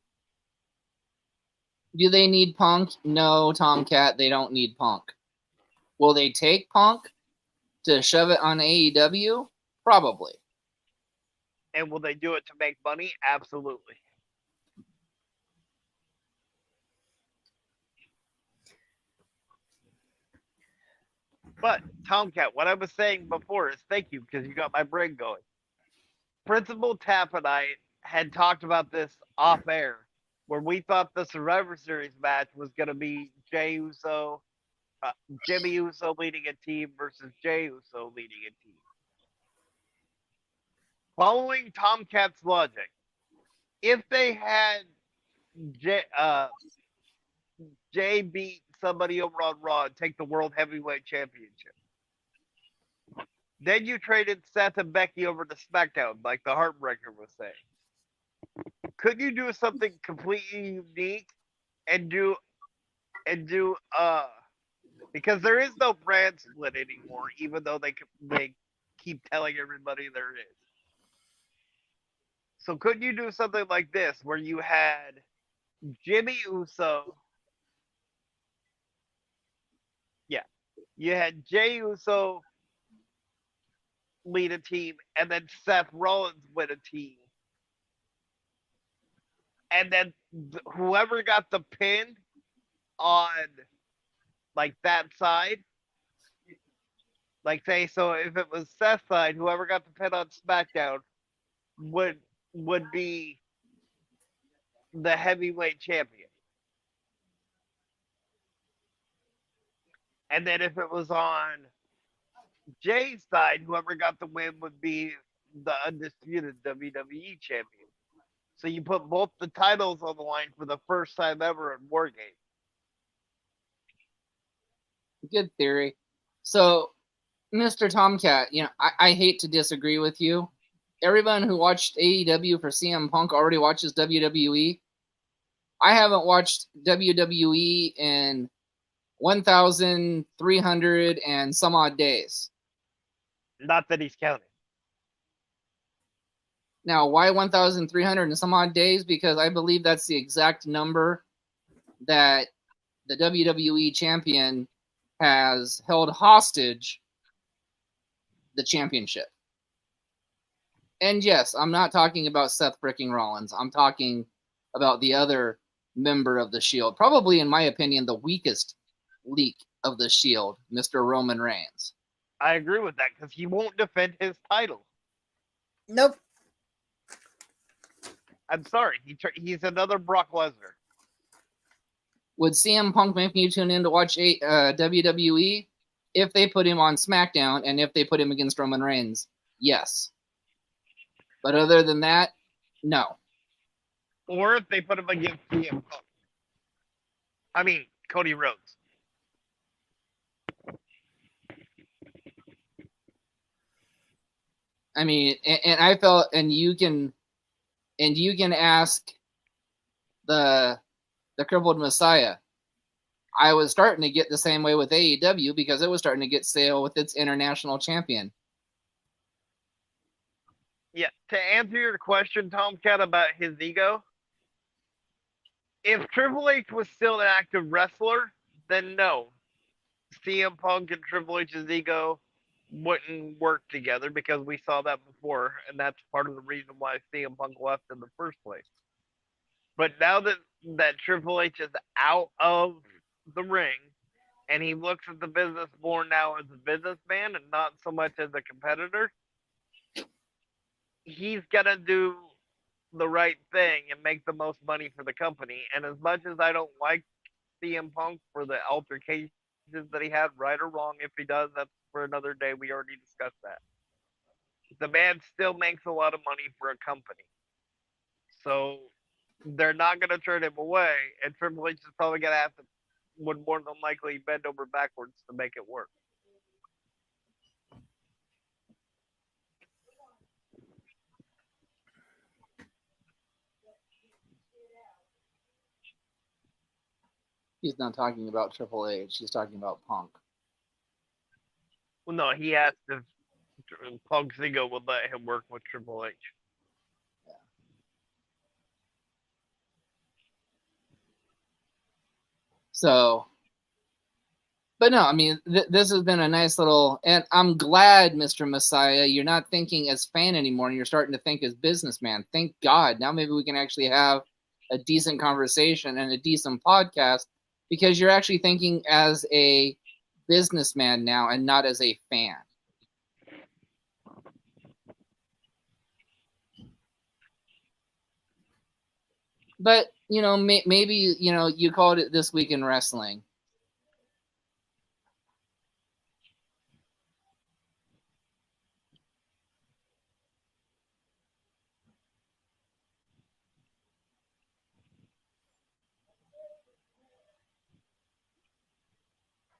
Do they need Punk? No, Tomcat, they don't need Punk. Will they take Punk to shove it on AEW? Probably. And will they do it to make money? Absolutely. But, Tomcat, what I was saying before is thank you, because you got my brain going. Principal Tap and I had talked about this off air, where we thought the Survivor Series match was going to be Jey Uso, Jimmy Uso leading a team versus Jey Uso leading a team. Following Tomcat's logic, if they had Jey beat somebody over on Raw and take the World Heavyweight Championship, Then you traded Seth and Becky over to SmackDown, like the Heartbreaker was saying. Could you do something completely unique and do because there is no brand split anymore, even though they keep telling everybody there is. So could you do something like this where you had Jimmy Uso? Yeah, you had Jey Uso lead a team, and then Seth Rollins win a team, and then whoever got the pin on like that side, like say, so if it was Seth's side, whoever got the pin on SmackDown would would be the heavyweight champion. And then if it was on Jay's side, whoever got the win would be the undisputed WWE champion. So you put both the titles on the line for the first time ever in War Games. Good theory. So, Mr. Tomcat, I hate to disagree with you. Everyone who watched AEW for CM Punk already watches WWE. I haven't watched WWE in 1,300 and some odd days. Not that he's counting. Now, why 1,300 and some odd days? Because I believe that's the exact number that the WWE champion has held hostage the championship. And yes, I'm not talking about Seth freaking Rollins. I'm talking about the other member of the Shield. Probably, in my opinion, the weakest leak of the Shield, Mr. Roman Reigns. I agree with that because he won't defend his title. Nope. I'm sorry. He's another Brock Lesnar. Would CM Punk make you tune in to watch WWE if they put him on SmackDown and if they put him against Roman Reigns? Yes. But other than that, no. Or if they put him against CM Punk. I mean, Cody Rhodes. I mean, and I felt, and you can ask the crippled Messiah. I was starting to get the same way with AEW because it was starting to get stale with its international champion. Yeah, to answer your question, Tomcat, about his ego, if Triple H was still an active wrestler, then no. CM Punk and Triple H's ego wouldn't work together because we saw that before, and that's part of the reason why CM Punk left in the first place. But now that Triple H is out of the ring, and he looks at the business more now as a businessman and not so much as a competitor, he's gonna do the right thing and make the most money for the company. And as much as I don't like CM Punk for the altercations that he had, right or wrong, if he does, that's for another day. We already discussed that. The man still makes a lot of money for a company. So they're not going to turn him away, and Triple H is probably going to have to, would more than likely, bend over backwards to make it work. He's not talking about Triple H. He's talking about Punk. Well, no, he has to. Punk's ego would let him work with Triple H. Yeah. So, but no, I mean, this has been a nice little, and I'm glad, Mr. Messiah, you're not thinking as fan anymore, and you're starting to think as businessman. Thank God. Now maybe we can actually have a decent conversation and a decent podcast because you're actually thinking as a businessman now and not as a fan. But, maybe, you called it This Week in Wrestling.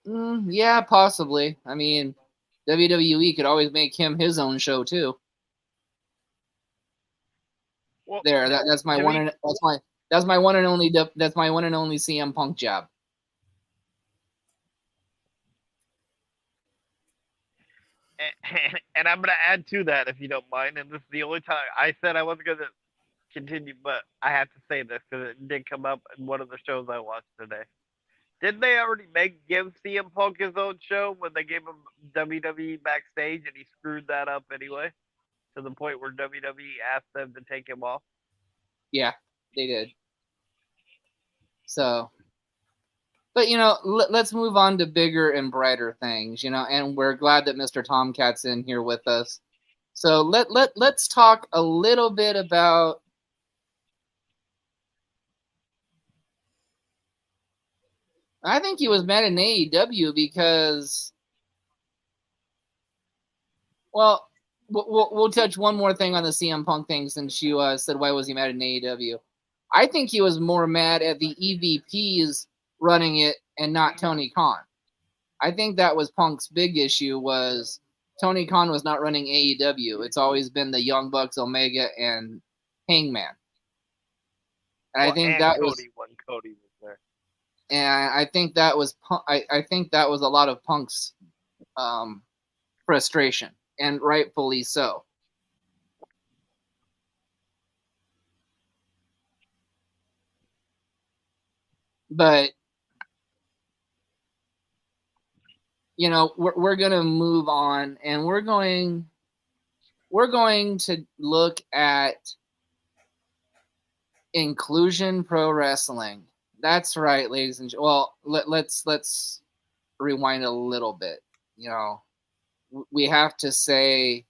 Yeah, possibly. I mean, WWE could always make him his own show too. Well, There, that's my to one. me- That's my one and only. That's my one and only CM Punk job. and I'm gonna add to that if you don't mind. And this is the only time I said I wasn't gonna continue, but I have to say this because it did come up in one of the shows I watched today. Didn't they already give CM Punk his own show when they gave him WWE backstage and he screwed that up anyway? To the point where WWE asked them to take him off. Yeah, they did. So, but let's move on to bigger and brighter things. And we're glad that Mr. Tomcat's in here with us. So let's talk a little bit about. I think he was mad in AEW because, well, we'll touch one more thing on the CM Punk thing since you said why was he mad in AEW. I think he was more mad at the EVPs running it and not Tony Khan. I think that was Punk's big issue was Tony Khan was not running AEW. It's always been the Young Bucks, Omega, and Hangman. And I think that was when Cody was there. And I think that was I think that was a lot of Punk's frustration, and rightfully so. But we're gonna move on, and we're going to look at Inclusion Pro Wrestling. That's right, ladies and well, let's rewind a little bit. We have to say,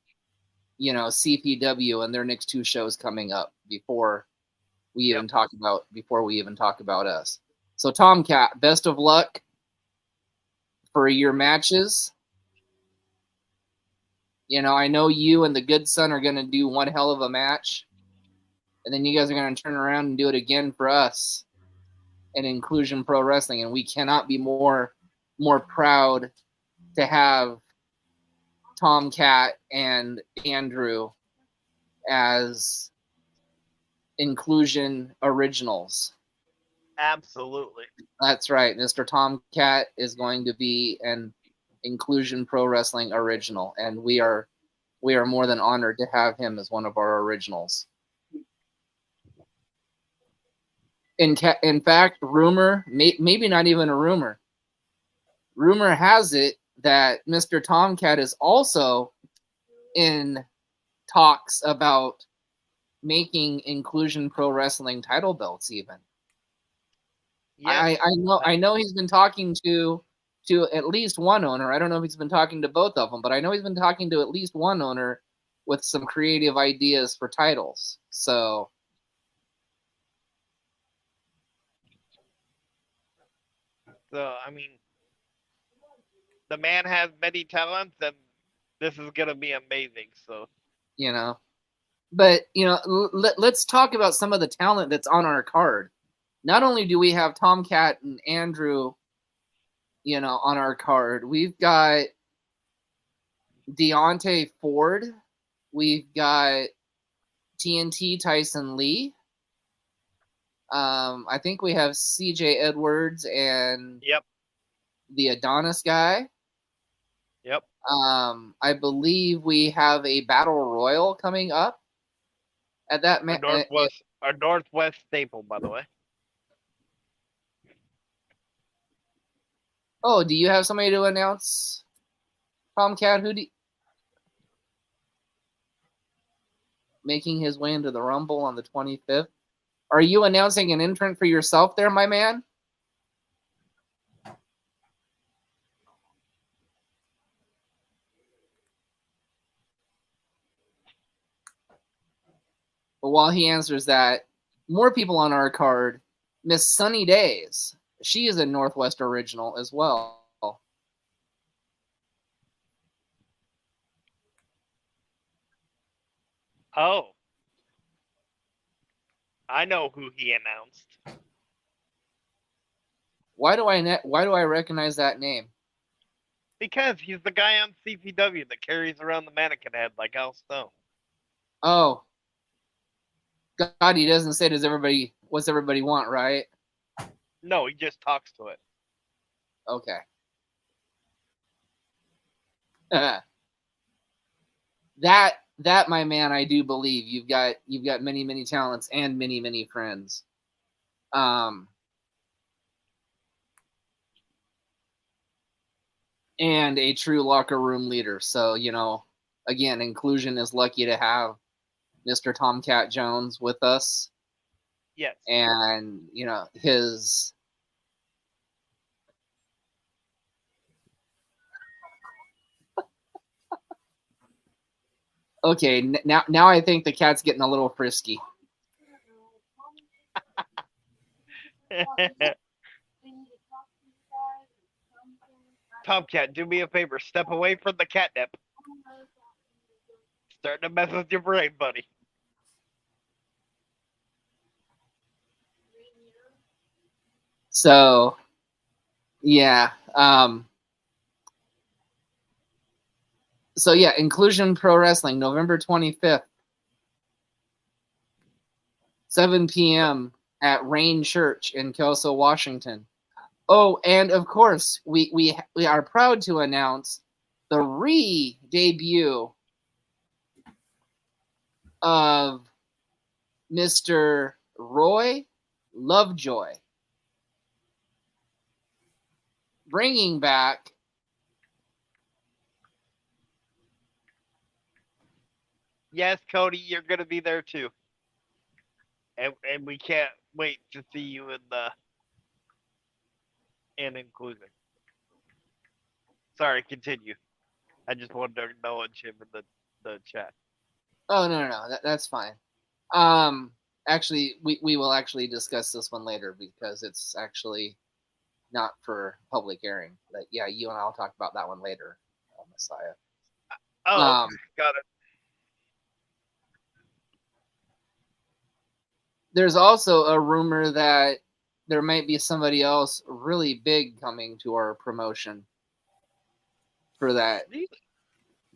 CPW and their next two shows coming up before we even talk about us. So Tomcat, best of luck for your matches. I know you and the Good Son are going to do one hell of a match, and then you guys are going to turn around and do it again for us in Inclusion Pro Wrestling, and we cannot be more proud to have Tomcat and Andrew as Inclusion Originals. Absolutely. That's right. Mr. Tomcat is going to be an Inclusion Pro Wrestling original, and we are more than honored to have him as one of our originals. In fact, rumor, maybe not even a rumor. Rumor has it that Mr. Tomcat is also in talks about making Inclusion Pro Wrestling title belts even. Yes. I know he's been talking to at least one owner. I don't know if he's been talking to both of them, but I know he's been talking to at least one owner with some creative ideas for titles. So I mean, the man has many talents, and this is gonna be amazing. So but let's talk about some of the talent that's on our card. Not only do we have Tomcat and Andrew, on our card, we've got Deontay Ford, we've got TNT Tyson Lee. I think we have CJ Edwards and the Adonis guy. Yep. I believe we have a battle royal coming up at that our Northwest staple, by the way. Oh, do you have somebody to announce, Tomcat? Making his way into the Rumble on the 25th? Are you announcing an entrant for yourself there, my man? But while he answers that, more people on our card, Miss Sunny Days. She is a Northwest original as well. Oh. I know who he announced. Why do I recognize that name? Because he's the guy on CPW that carries around the mannequin head like Al Stone. Oh. God, he doesn't say what's everybody want, right? No, he just talks to it. Okay. that my man, I do believe you've got many, many talents and many, many friends. And a true locker room leader. So, again, Inclusion is lucky to have Mr. Tomcat Jones with us. Yes. And, his okay, now I think the cat's getting a little frisky. Tomcat, do me a favor. Step away from the catnip. Starting to mess with your brain, buddy. So, yeah. So, yeah, Inclusion Pro Wrestling, November 25th, 7 p.m. at Rain Church in Kelso, Washington. Oh, and of course, we are proud to announce the re-debut of Mr. Roy Lovejoy, bringing back Yes, Cody, you're gonna be there too. And we can't wait to see you in Inclusion. Sorry, continue. I just wanted to acknowledge him in the chat. Oh, no, that's fine. Actually, we will actually discuss this one later because it's actually not for public airing. But yeah, you and I'll talk about that one later, Messiah. Oh, got it. There's also a rumor that there might be somebody else really big coming to our promotion for that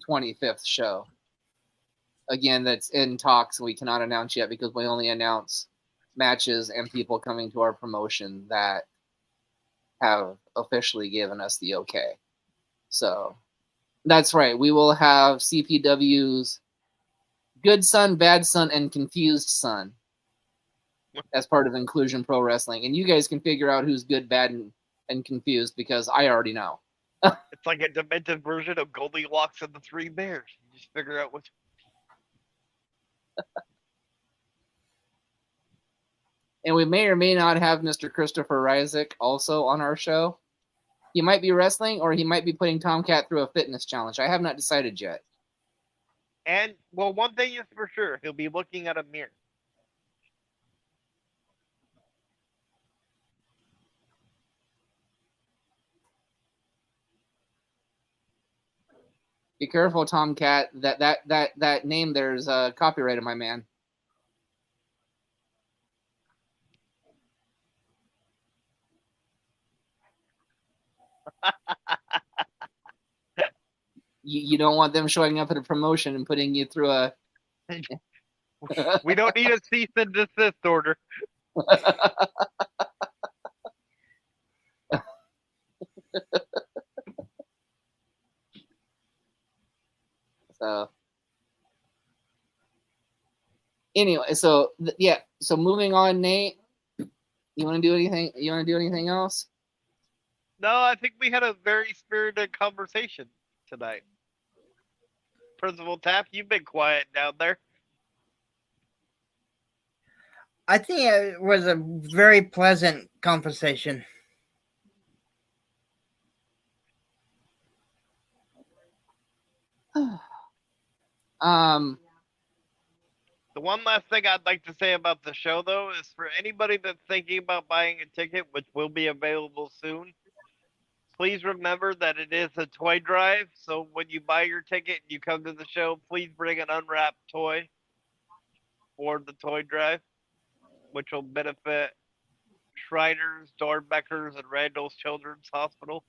25th show. Again, that's in talks. We cannot announce yet because we only announce matches and people coming to our promotion that have officially given us the okay. So that's right. We will have CPW's Good Son, Bad Son, and Confused Son as part of Inclusion Pro Wrestling. And you guys can figure out who's good, bad, and confused because I already know. It's like a demented version of Goldilocks and the Three Bears. You just figure out which. And we may or may not have Mr. Christopher Ryzik also on our show. He might be wrestling or he might be putting Tomcat through a fitness challenge. I have not decided yet. And, well, one thing is for sure, he'll be looking at a mirror. Be careful, Tomcat. That name there's copyrighted, my man. You don't want them showing up at a promotion and putting you through a. We don't need a cease and desist order. So anyway, so yeah, so moving on, Nate. You want to do anything? You want to do anything else? No, I think we had a very spirited conversation tonight. Principal Tap, you've been quiet down there. I think it was a very pleasant conversation. The one last thing I'd like to say about the show, though, is for anybody that's thinking about buying a ticket, which will be available soon, please remember that it is a toy drive. So when you buy your ticket and you come to the show, please bring an unwrapped toy for the toy drive, which will benefit Shriners, Dornbeckers, and Randall's Children's Hospital.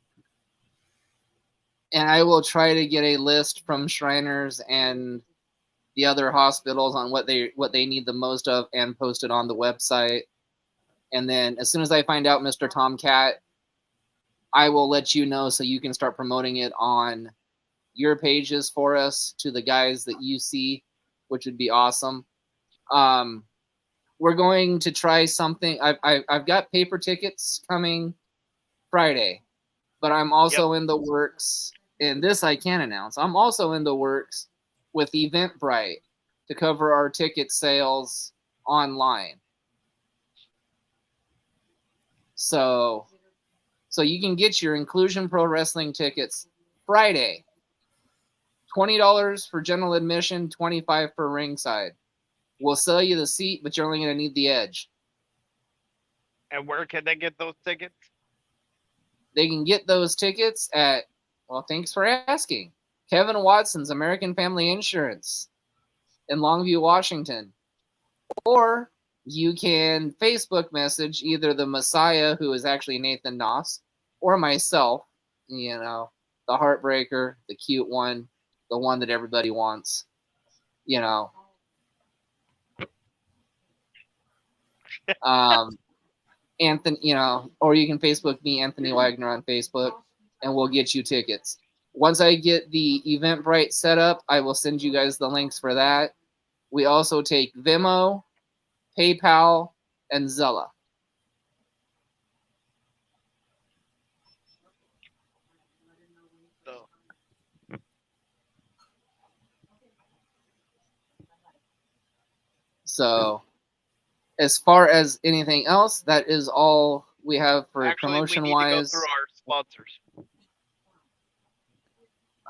And I will try to get a list from Shriners and the other hospitals on what they need the most of and post it on the website. And then as soon as I find out, Mr. Tomcat, I will let you know so you can start promoting it on your pages for us to the guys that you see, which would be awesome. We're going to try something. I've got paper tickets coming Friday, but I'm also in the works, and this I can announce. I'm also in the works with Eventbrite to cover our ticket sales online. So you can get your Inclusion Pro Wrestling tickets Friday. $20 for general admission, $25 for ringside. We'll sell you the seat, but you're only going to need the edge. And where can they get those tickets? They can get those tickets at, well, thanks for asking, Kevin Watson's American Family Insurance in Longview, Washington. Or you can Facebook message either the Messiah, who is actually Nathan Noss, or myself, you know, the heartbreaker, the cute one, the one that everybody wants, you know. Anthony, you know, or you can Facebook me, Anthony Wagner, on Facebook, and we'll get you tickets. Once I get the Eventbrite set up, I will send you guys the links for that. We also take Venmo, PayPal, and Zella. So, as far as anything else, that is all we have for promotion-wise. We need to go through our sponsors.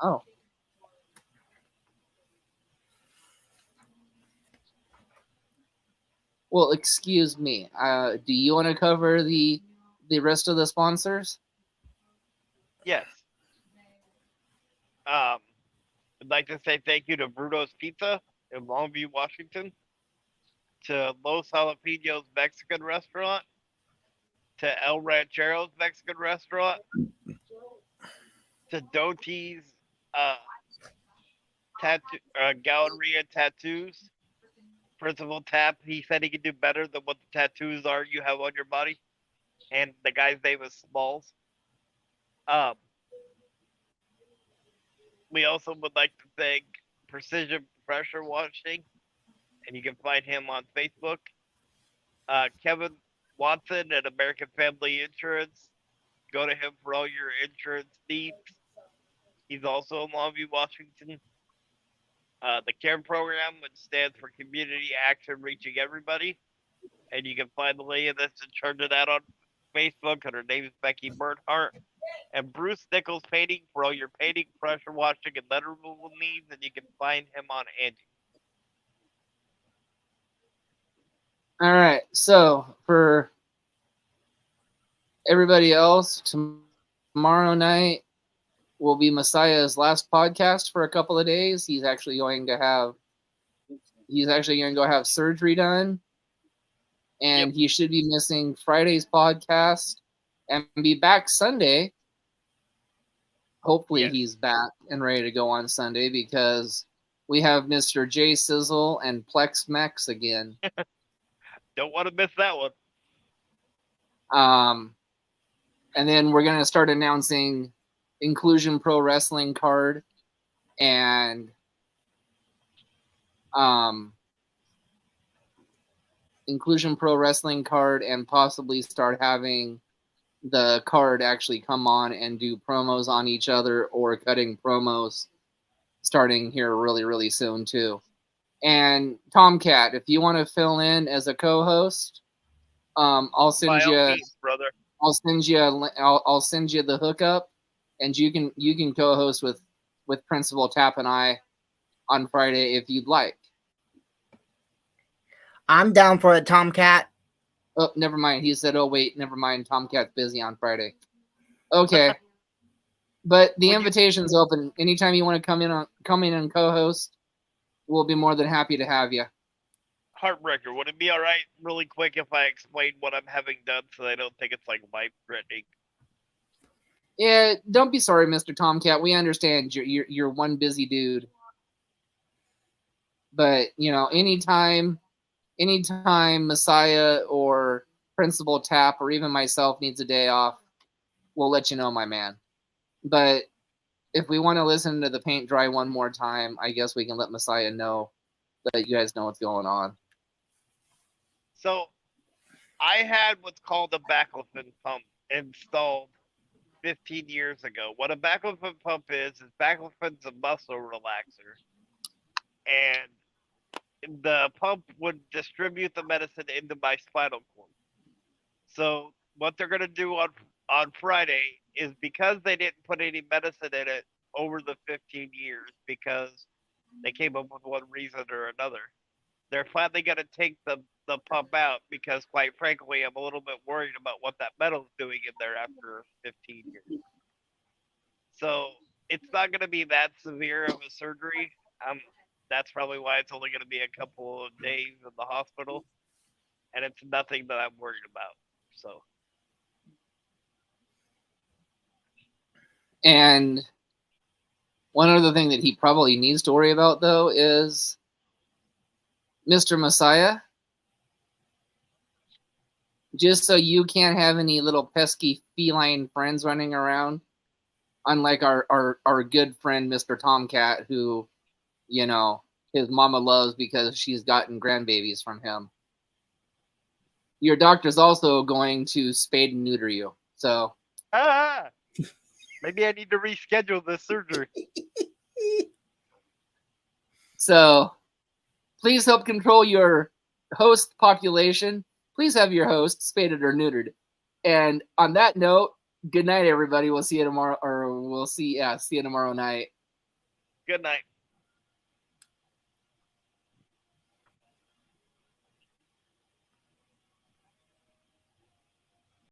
Oh. Well, excuse me. Do you want to cover the rest of the sponsors? Yes. I'd like to say thank you to Bruno's Pizza in Longview, Washington, to Los Jalapenos Mexican Restaurant, to El Ranchero's Mexican Restaurant, to Doty's Galleria Tattoos. Principal Tap, he said he could do better than what the tattoos are you have on your body. And the guy's name is Smalls. We also would like to thank Precision Pressure Washing, and you can find him on Facebook. Kevin Watson at American Family Insurance. Go to him for all your insurance needs. He's also in Longview, Washington. The CARE program, which stands for Community Action Reaching Everybody. And you can find the lady that's in charge of that on Facebook, and her name is Becky Bernhardt. And Bruce Nichols Painting for all your painting, pressure washing, and letter removal needs, and you can find him on Angie. All right, so for everybody else, tomorrow night will be Messiah's last podcast for a couple of days. He's actually going to go have surgery done, and he should be missing Friday's podcast and be back Sunday. Hopefully he's back and ready to go on Sunday, because we have Mr. Jay Sizzle and Plex Mex again. Don't want to miss that one. And then we're going to start announcing Inclusion Pro Wrestling card and Inclusion Pro Wrestling card, and possibly start having the card actually come on and do promos on each other, or cutting promos starting here really, really soon too. And Tomcat, if you want to fill in as a co-host, I'll send you the hookup, and you can co-host with Principal Tap and I on Friday if you'd like. I'm down for it, Tomcat. Oh, never mind. He said, "Oh wait, never mind. Tomcat's busy on Friday." Okay, but the invitation's open. Anytime you want to come in and co-host, we'll be more than happy to have you. Heartbreaker, would it be all right, really quick, if I explain what I'm having done so they don't think it's like life threatening? Yeah, don't be sorry, Mr. Tomcat. We understand you're one busy dude. But, you know, anytime Messiah or Principal Tap or even myself needs a day off, we'll let you know, my man. But if we want to listen to the paint dry one more time, I guess we can let Messiah know that you guys know what's going on. So I had what's called a baclofen pump installed 15 years ago. What a baclofen pump is baclofen's a muscle relaxer. And the pump would distribute the medicine into my spinal cord. So what they're going to do on Friday is, because they didn't put any medicine in it over the 15 years because they came up with one reason or another, they're finally going to take the pump out because, quite frankly, I'm a little bit worried about what that metal's doing in there after 15 years. So it's not going to be that severe of a surgery. That's probably why it's only going to be a couple of days in the hospital, and it's nothing that I'm worried about. So. And one other thing that he probably needs to worry about, though, is Mr. Messiah. Just so you can't have any little pesky feline friends running around, unlike our good friend Mr. Tomcat, who, you know, his mama loves because she's gotten grandbabies from him. Your doctor's also going to spade and neuter you. So Maybe I need to reschedule this surgery. So please help control your host population. Please have your host spaded or neutered. And on that note, good night, everybody. We'll see you tomorrow, or see you tomorrow night. Good night.